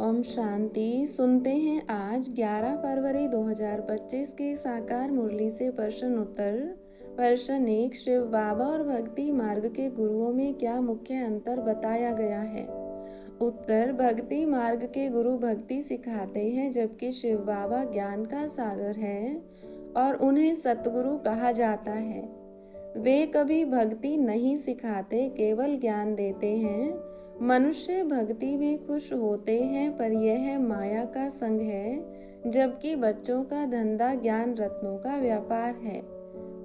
ओम शांति। सुनते हैं आज 11 फरवरी 2025 की साकार मुरली से प्रश्न उत्तर। प्रश्न 1, शिव बाबा और भक्ति मार्ग के गुरुओं में क्या मुख्य अंतर बताया गया है? उत्तर, भक्ति मार्ग के गुरु भक्ति सिखाते हैं, जबकि शिव बाबा ज्ञान का सागर है और उन्हें सतगुरु कहा जाता है। वे कभी भक्ति नहीं सिखाते, केवल ज्ञान देते हैं। मनुष्य भक्ति में खुश होते हैं, पर यह माया का संग है, जबकि बच्चों का धंधा ज्ञान रत्नों का व्यापार है।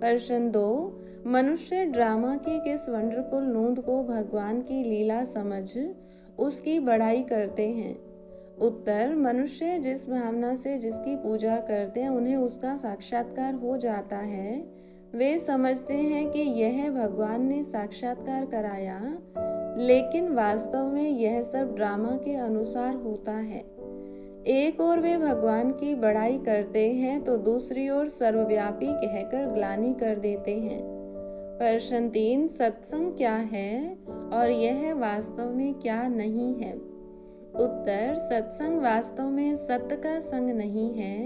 प्रश्न 2, मनुष्य ड्रामा की किस वंडरफुल नूंद को भगवान की लीला समझ उसकी बड़ाई करते हैं? उत्तर, मनुष्य जिस भावना से जिसकी पूजा करते हैं, उन्हें उसका साक्षात्कार हो जाता है। वे समझते हैं कि यह भगवान ने साक्षात्कार कराया, लेकिन वास्तव में यह सब ड्रामा के अनुसार होता है। एक ओर वे भगवान की बड़ाई करते हैं, तो दूसरी ओर सर्वव्यापी कहकर ग्लानि कर देते हैं। प्रश्न 3, सत्संग क्या है और यह वास्तव में क्या नहीं है? उत्तर, सत्संग वास्तव में सत्य का संग नहीं है,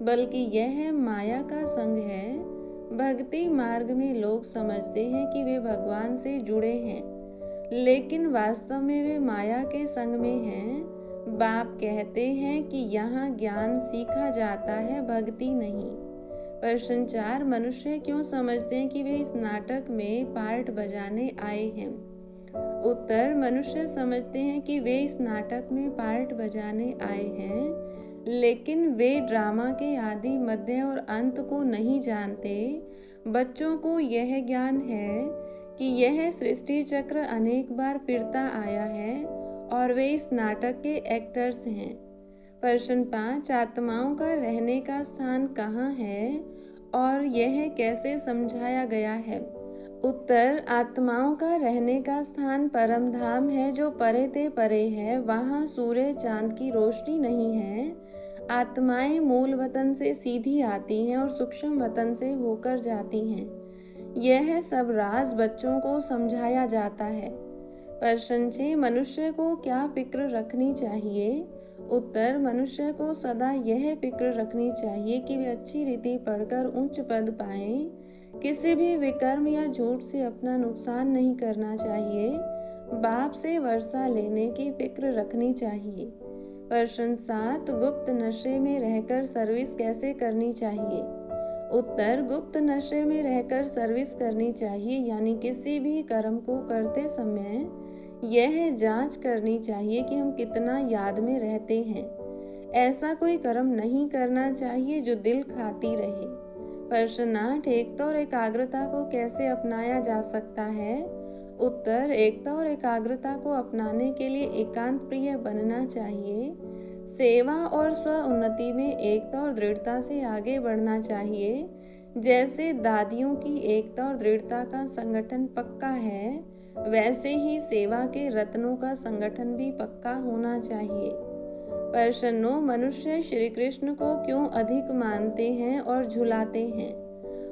बल्कि यह माया का संग है। भक्ति मार्ग में लोग समझते हैं कि वे भगवान से जुड़े हैं, लेकिन वास्तव में वे माया के संग में हैं। बाप कहते हैं कि यहाँ ज्ञान सीखा जाता है, भक्ति नहीं। प्रश्न 4, मनुष्य क्यों समझते हैं कि वे इस नाटक में पार्ट बजाने आए हैं? उत्तर, मनुष्य समझते हैं कि वे इस नाटक में पार्ट बजाने आए हैं, लेकिन वे ड्रामा के आदि, मध्य और अंत को नहीं जानते। बच्चों को यह ज्ञान है कि यह सृष्टि चक्र अनेक बार फिरता आया है और वे इस नाटक के एक्टर्स हैं। प्रश्न 5, आत्माओं का रहने का स्थान कहाँ है और यह कैसे समझाया गया है? उत्तर, आत्माओं का रहने का स्थान परम धाम है, जो परे ते परे है। वहाँ सूर्य चांद की रोशनी नहीं है। आत्माएं मूल वतन से सीधी आती हैं और सूक्ष्म वतन से होकर जाती हैं। यह सब राज बच्चों को समझाया जाता है। प्रश्न 6, मनुष्य को क्या फिक्र रखनी चाहिए? उत्तर, मनुष्य को सदा यह फिक्र रखनी चाहिए कि वे अच्छी रीति पढ़कर उच्च पद पाएं। किसी भी विकर्म या झूठ से अपना नुकसान नहीं करना चाहिए। बाप से वर्षा लेने की फिक्र रखनी चाहिए। प्रश्न 7, गुप्त नशे में रहकर सर्विस कैसे करनी चाहिए? उत्तर, गुप्त नशे में रहकर सर्विस करनी चाहिए, यानी किसी भी कर्म को करते समय यह जांच करनी चाहिए कि हम कितना याद में रहते हैं। ऐसा कोई कर्म नहीं करना चाहिए जो दिल खाती रहे। प्रश्न 8, एकता और एकाग्रता को कैसे अपनाया जा सकता है? उत्तर, एकता और एकाग्रता को अपनाने के लिए एकांत प्रिय बनना चाहिए। सेवा और स्व उन्नति में एकता और दृढ़ता से आगे बढ़ना चाहिए। जैसे दादियों की एकता और दृढ़ता का संगठन पक्का है, वैसे ही सेवा के रत्नों का संगठन भी पक्का होना चाहिए। प्रश्न 9, मनुष्य श्री कृष्ण को क्यों अधिक मानते हैं और झुलाते हैं?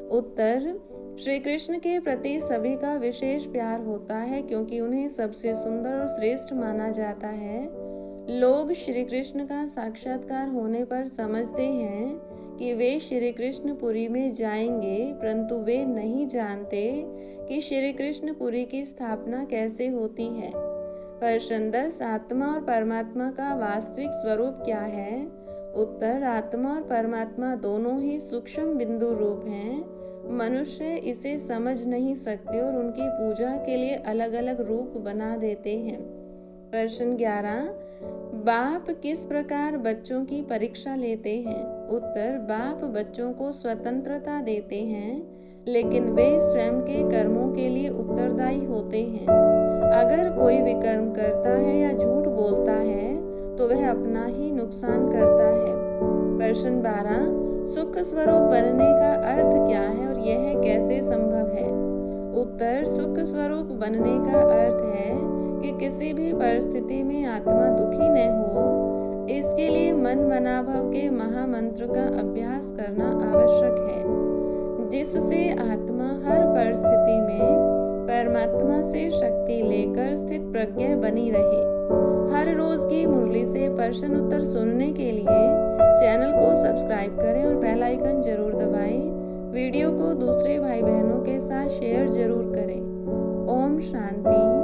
उत्तर, श्री कृष्ण के प्रति सभी का विशेष प्यार होता है, क्योंकि उन्हें सबसे सुंदर और श्रेष्ठ माना जाता है। लोग श्री कृष्ण का साक्षात्कार होने पर समझते हैं कि वे श्री कृष्णपुरी में जाएंगे, परंतु वे नहीं जानते कि श्री कृष्णपुरी की स्थापना कैसे होती है। प्रश्न 10, आत्मा और परमात्मा का वास्तविक स्वरूप क्या है? उत्तर, आत्मा और परमात्मा दोनों ही सूक्ष्म बिंदु रूप हैं। मनुष्य इसे समझ नहीं सकते और उनकी पूजा के लिए अलग अलग रूप बना देते हैं। प्रश्न 11, बाप किस प्रकार बच्चों की परीक्षा लेते हैं? उत्तर, बाप बच्चों को स्वतंत्रता देते हैं, लेकिन वे स्वयं के कर्मों के लिए उत्तरदायी होते हैं। अगर कोई विकर्म करता है या झूठ बोलता है, तो वह अपना ही नुकसान करता है। प्रश्न 12, सुख स्वरूप बनने का अर्थ क्या है और यह कैसे संभव है? उत्तर, सुख स्वरूप बनने का अर्थ है कि किसी भी परिस्थिति में आत्मा दुखी न हो। इसके लिए मन मनाभव के महामंत्र का अभ्यास करना आवश्यक है, जिससे आत्मा हर परिस्थिति में परमात्मा से शक्ति लेकर स्थित प्रज्ञ बनी रहे। हर हर रोज़ की मुरली से प्रश्न उत्तर सुनने के लिए चैनल को सब्सक्राइब करें और बेल आइकन जरूर दबाएं। वीडियो को दूसरे भाई बहनों के साथ शेयर जरूर करें। ओम शांति।